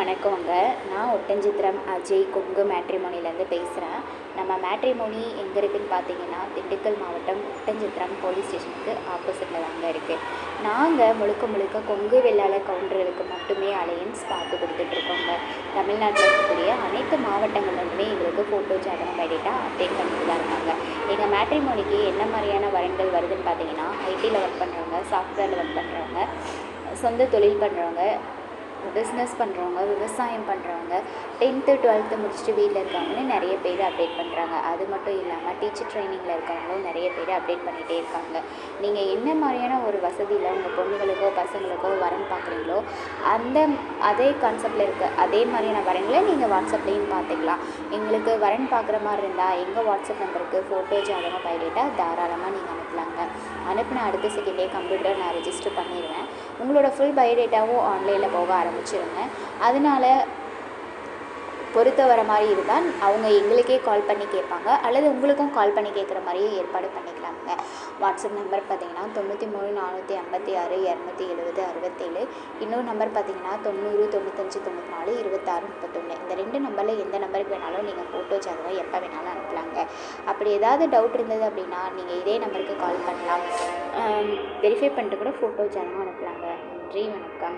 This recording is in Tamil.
வணக்கங்க. நான் ஒட்டன்சித்திரம் அஜய் கொங்கு மேட்ரிமோனிலேருந்து பேசுகிறேன். நம்ம மேட்ரிமோனி எங்கே இருக்குதுன்னு பார்த்தீங்கன்னா, திண்டுக்கல் மாவட்டம் ஒட்டன்சித்திரம் போலீஸ் ஸ்டேஷனுக்கு ஆப்போசிட்டில் தாங்க இருக்குது. நாங்கள் முழுக்க கொங்கு வெள்ளாளர் கவுண்டர்களுக்கு மட்டுமே அலையன்ஸ் பார்த்து கொடுத்துட்ருக்கோங்க. தமிழ்நாட்டில் இருக்கக்கூடிய அனைத்து மாவட்டங்கள்லேருந்துமே எங்களுக்கு ஃபோட்டோ ஜாதகம் பயோடேட்டா அப்டேட் பண்ணிட்டு தான் இருக்காங்க. எங்கள் மேட்ரிமோனிக்கு என்ன மாதிரியான வரன்கள் வருதுன்னு பார்த்தீங்கன்னா, ஐடியில் ஒர்க் பண்ணுறவங்க, சாஃப்ட்வேரில் ஒர்க் பண்ணுறவங்க, சொந்த தொழில் பண்ணுறவங்க, பிஸ்னஸ் பண்ணுறவங்க, விவசாயம் பண்ணுறவங்க, 10th 12th முடிச்சுட்டு வீட்டில் இருக்காங்கன்னு நிறைய பேர் அப்டேட் பண்ணுறாங்க. அது மட்டும் இல்லாமல் டீச்சர் ட்ரைனிங்கில் இருக்கவங்களும் நிறைய பேர் அப்டேட் பண்ணிகிட்டே இருக்காங்க. நீங்கள் என்ன மாதிரியான ஒரு வசதியில் உங்கள் பொண்ணுகளுக்கோ பசங்களுக்கோ வரன் பார்க்குறீங்களோ அதே கான்செப்டில் இருக்க அதே மாதிரியான வரன்களை நீங்கள் வாட்ஸ்அப்லேயும் பார்த்துக்கலாம். எங்களுக்கு வரன் பார்க்குற மாதிரி இருந்தால் எங்கள் வாட்ஸ்அப் நம்பருக்கு ஃபோட்டோ ஜாதகம் பயோடேட்டா தாராளமாக நீங்கள் அனுப்பலாங்க. அனுப்பின அடுத்த செகண்டே கம்ப்யூட்டர் நான் ரெஜிஸ்டர் பண்ணிடுவேன். உங்களோட ஃபுல் பயோடேட்டாவும் ஆன்லைனில் போக ஆரம்பிச்சிருங்க. அதனால் பொறுத்த வர மாதிரி இருந்தால் அவங்க எங்களுக்கே கால் பண்ணி கேட்பாங்க, அல்லது உங்களுக்கும் கால் பண்ணி கேட்குற மாதிரியே ஏற்பாடு பண்ணிக்கலாமுங்க. வாட்ஸ்அப் நம்பர் பார்த்தீங்கன்னா 93 456 270 67. இன்னொரு நம்பர் பார்த்தீங்கன்னா 90 95 94 26 31. இந்த 2 நம்பரில் எந்த நம்பருக்கு வேணாலும் நீங்கள் ஃபோட்டோ ஜாதகம் எப்போ வேணாலும் அனுப்பலாங்க. அப்படி ஏதாவது டவுட் இருந்தது அப்படின்னா நீங்கள் இதே நம்பருக்கு கால் பண்ணலாம். வெரிஃபை பண்ணிட்டு கூட ஃபோட்டோ ஜாதகம் அனுப்பலாங்க. நன்றி, வணக்கம்.